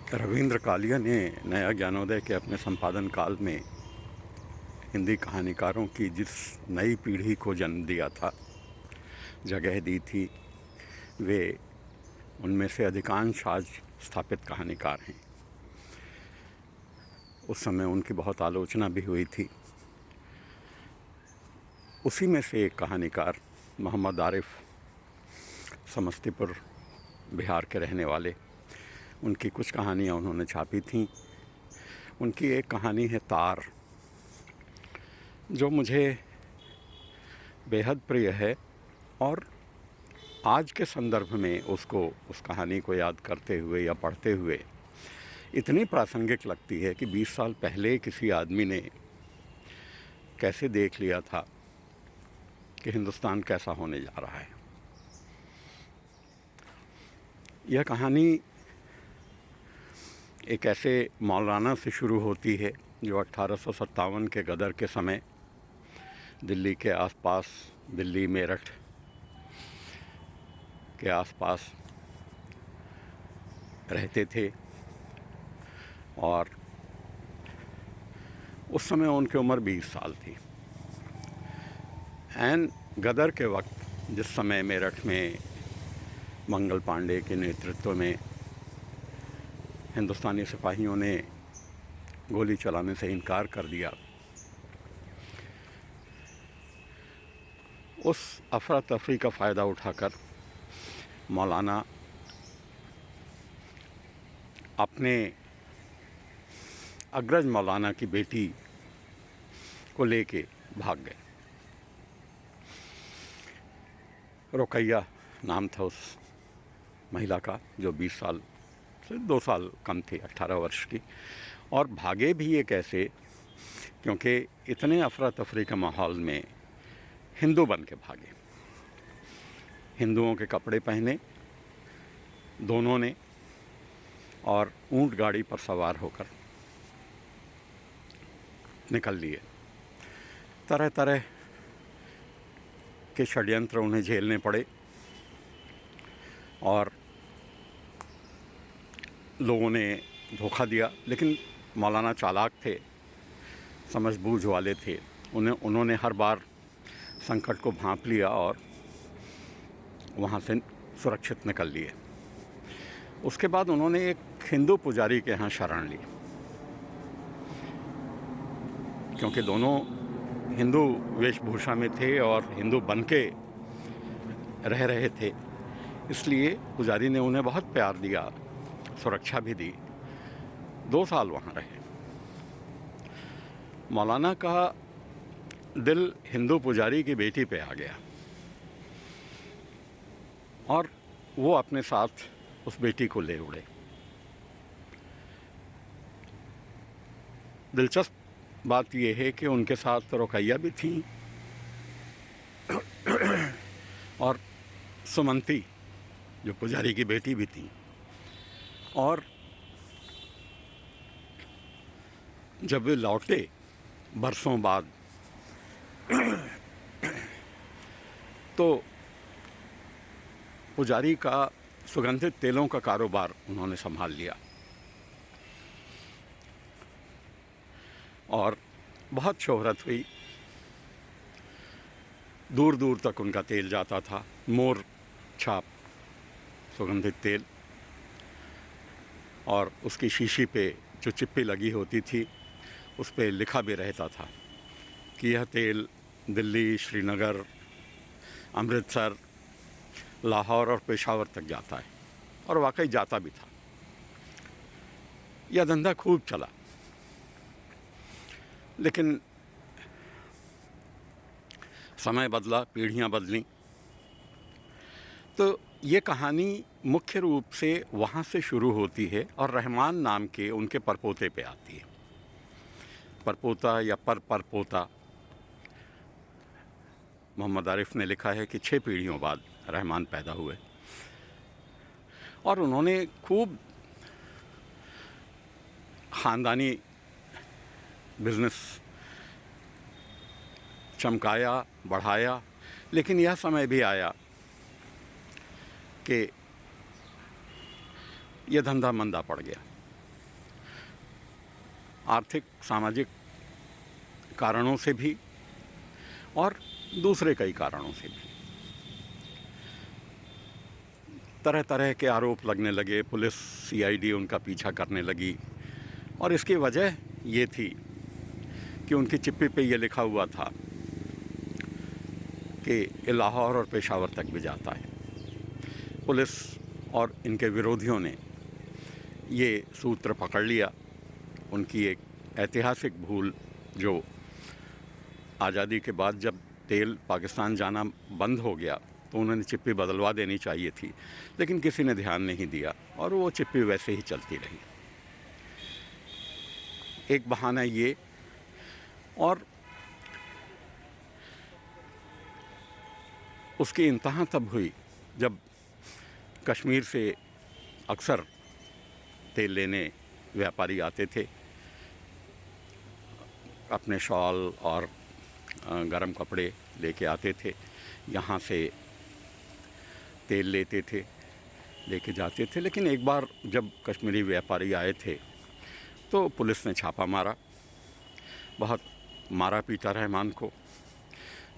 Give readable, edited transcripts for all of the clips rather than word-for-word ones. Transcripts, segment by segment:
रविंद्र कालिया ने नया ज्ञानोदय के अपने संपादन काल में हिंदी कहानीकारों की जिस नई पीढ़ी को जन्म दिया था, जगह दी थी, वे उनमें से अधिकांश आज स्थापित कहानीकार हैं। उस समय उनकी बहुत आलोचना भी हुई थी। उसी में से एक कहानीकार मोहम्मद आरिफ, समस्तीपुर बिहार के रहने वाले, उनकी कुछ कहानियाँ उन्होंने छापी थीं। उनकी एक कहानी है तार, जो मुझे बेहद प्रिय है और आज के संदर्भ में उस कहानी को याद करते हुए या पढ़ते हुए इतनी प्रासंगिक लगती है कि 20 साल पहले किसी आदमी ने कैसे देख लिया था कि हिंदुस्तान कैसा होने जा रहा है। यह कहानी एक ऐसे मौलाना से शुरू होती है जो 1857 के गदर के समय दिल्ली के आसपास, दिल्ली मेरठ के आसपास रहते थे और उस समय उनकी उम्र 20 साल थी। एन गदर के वक्त, जिस समय मेरठ में मंगल पांडे के नेतृत्व में हिंदुस्तानी सिपाहियों ने गोली चलाने से इनकार कर दिया, उस अफरा तफरी का फ़ायदा उठाकर मौलाना अपने अग्रज मौलाना की बेटी को लेके भाग गए। रुकैया नाम था उस महिला का, जो 20 साल से 2 साल कम थी, 18 वर्ष की। और भागे भी ये कैसे, क्योंकि इतने अफरा तफरी के माहौल में हिंदू बन के भागे। हिंदुओं के कपड़े पहने दोनों ने और ऊंट गाड़ी पर सवार होकर निकल लिए। तरह तरह के षड्यंत्र उन्हें झेलने पड़े और लोगों ने धोखा दिया, लेकिन मौलाना चालाक थे, समझबूझ वाले थे। उन्होंने हर बार संकट को भांप लिया और वहाँ से सुरक्षित निकल लिए। उसके बाद उन्होंने एक हिंदू पुजारी के यहाँ शरण ली, क्योंकि दोनों हिंदू वेशभूषा में थे और हिंदू बन के रह रहे थे। इसलिए पुजारी ने उन्हें बहुत प्यार दिया, सुरक्षा भी दी। 2 साल वहाँ रहे। मौलाना का दिल हिंदू पुजारी की बेटी पे आ गया और वो अपने साथ उस बेटी को ले उड़े। दिलचस्प बात यह है कि उनके साथ रुकैया भी थी और सुमंती, जो पुजारी की बेटी भी थी। और जब वे लौटे बरसों बाद, तो पुजारी का सुगंधित तेलों का कारोबार उन्होंने संभाल लिया और बहुत शोहरत हुई। दूर दूर तक उनका तेल जाता था, मोर छाप सुगंधित तेल, और उसकी शीशी पे जो चिप्पी लगी होती थी उस पे लिखा भी रहता था कि यह तेल दिल्ली, श्रीनगर, अमृतसर, लाहौर और पेशावर तक जाता है। और वाकई जाता भी था। यह धंधा खूब चला, लेकिन समय बदला, पीढ़ियाँ बदलीं, तो ये कहानी मुख्य रूप से वहाँ से शुरू होती है और रहमान नाम के उनके परपोते पे आती है। परपोता या परपोता, मोहम्मद आरिफ ने लिखा है कि 6 पीढ़ियों बाद रहमान पैदा हुए और उन्होंने खूब ख़ानदानी बिजनेस चमकाया, बढ़ाया। लेकिन यह समय भी आया कि यह धंधा मंदा पड़ गया। आर्थिक सामाजिक कारणों से भी और दूसरे कई कारणों से भी तरह तरह के आरोप लगने लगे। पुलिस सीआईडी उनका पीछा करने लगी और इसकी वजह ये थी कि उनकी चिप्पी पे ये लिखा हुआ था कि ये लाहौर और पेशावर तक भी जाता है। पुलिस और इनके विरोधियों ने ये सूत्र पकड़ लिया। उनकी एक ऐतिहासिक भूल, जो आज़ादी के बाद जब तेल पाकिस्तान जाना बंद हो गया तो उन्होंने चिप्पी बदलवा देनी चाहिए थी, लेकिन किसी ने ध्यान नहीं दिया और वो चिप्पी वैसे ही चलती रही। एक बहाना ये, और उसकी इंतहा तब हुई जब कश्मीर से अक्सर तेल लेने व्यापारी आते थे, अपने शॉल और गर्म कपड़े लेके आते थे, यहाँ से तेल लेते थे, लेके जाते थे। लेकिन एक बार जब कश्मीरी व्यापारी आए थे तो पुलिस ने छापा मारा, बहुत मारा पीटा रहमान को।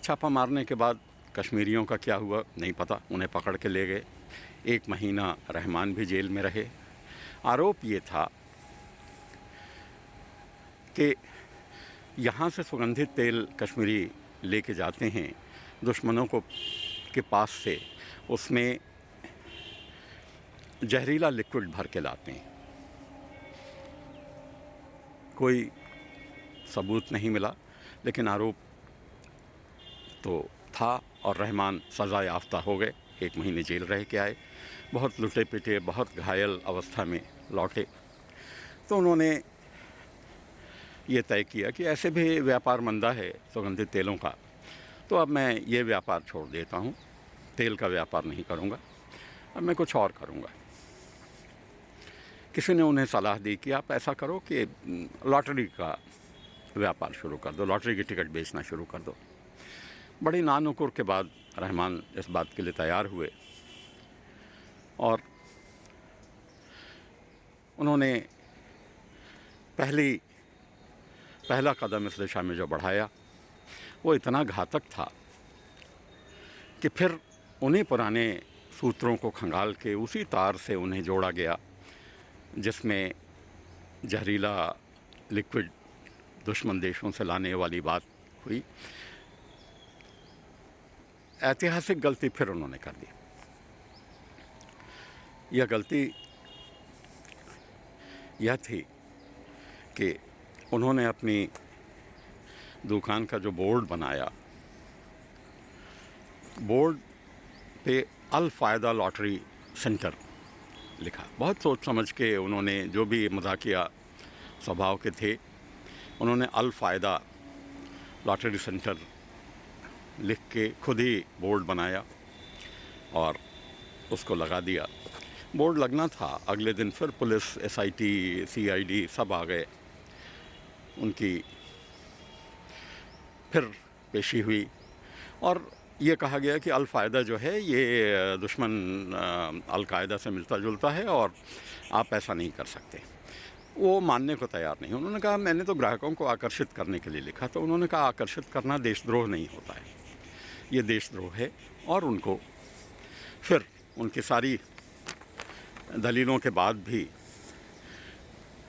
छापा मारने के बाद कश्मीरियों का क्या हुआ नहीं पता, उन्हें पकड़ के ले गए। 1 महीना रहमान भी जेल में रहे। आरोप ये था कि यहाँ से सुगंधित तेल कश्मीरी लेके जाते हैं दुश्मनों को के पास से, उसमें जहरीला लिक्विड भर के लाते हैं। कोई सबूत नहीं मिला, लेकिन आरोप तो था और रहमान सज़ा याफ्ता हो गए। 1 महीने जेल रह के आए, बहुत लुटे पिटे, बहुत घायल अवस्था में लौटे। तो उन्होंने ये तय किया कि ऐसे भी व्यापार मंदा है सुगंधित तेलों का, तो अब मैं ये व्यापार छोड़ देता हूँ, तेल का व्यापार नहीं करूँगा, अब मैं कुछ और करूँगा। किसी ने उन्हें सलाह दी कि आप ऐसा करो कि लॉटरी का व्यापार शुरू कर दो, लॉटरी की टिकट बेचना शुरू कर दो। बड़ी नानुकुर के बाद रहमान इस बात के लिए तैयार हुए और उन्होंने पहला कदम इस दिशा में जो बढ़ाया वो इतना घातक था कि फिर उन्हीं पुराने सूत्रों को खंगाल के उसी तार से उन्हें जोड़ा गया जिसमें जहरीला लिक्विड दुश्मन देशों से लाने वाली बात हुई। ऐतिहासिक गलती फिर उन्होंने कर दी। यह गलती यह थी कि उन्होंने अपनी दुकान का जो बोर्ड बनाया, बोर्ड पे अल फ़ायदा लॉटरी सेंटर लिखा। बहुत सोच समझ के उन्होंने, जो भी मज़ाकिया स्वभाव के थे, उन्होंने अल फ़ायदा लॉटरी सेंटर लिख के खुद ही बोर्ड बनाया और उसको लगा दिया। बोर्ड लगना था, अगले दिन फिर पुलिस, एसआईटी, सीआईडी सब आ गए। उनकी फिर पेशी हुई और ये कहा गया कि अल-फ़ायदा जो है ये दुश्मन अल-कायदा से मिलता जुलता है और आप ऐसा नहीं कर सकते। वो मानने को तैयार नहीं। उन्होंने कहा मैंने तो ग्राहकों को आकर्षित करने के लिए लिखा। तो उन्होंने कहा आकर्षित करना देशद्रोह नहीं होता है, ये देशद्रोह है। और उनको फिर उनकी सारी दलीलों के बाद भी